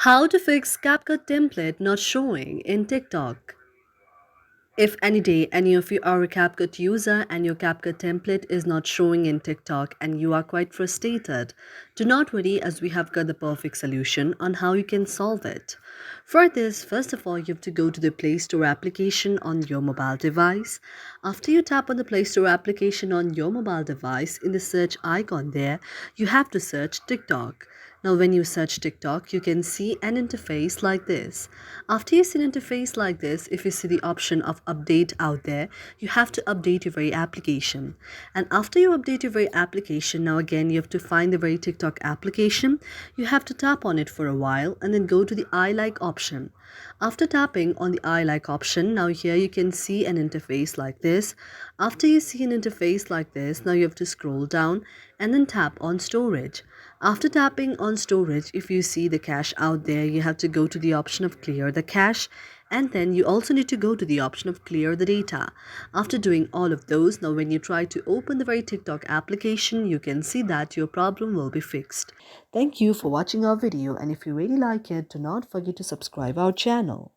How to fix CapCut template not showing in TikTok. If any day any of you are a CapCut user and your CapCut template is not showing in TikTok and you are quite frustrated, do not worry as we have got the perfect solution on how you can solve it. For this, first of all, you have to go to the Play Store application on your mobile device. After you tap on the Play Store application on your mobile device, in the search icon there, you have to search TikTok. Now, when you search TikTok, you can see an interface like this. After you see an interface like this, if you see the option of update out there, you have to update your very application. And after you update your very application, now again, you have to find the very TikTok application. You have to tap on it for a while and then go to the I like option. After tapping on the I like option, now here you can see an interface like this. After you see an interface like this, now you have to scroll down and then tap on storage. After tapping on storage, if you see the cache out there, you have to go to the option of clear the cache, and then you also need to go to the option of clear the data. After doing all of those, now when you try to open the very TikTok application, you can see that your problem will be fixed. Thank you for watching our video, and if you really like it, do not forget to subscribe our channel.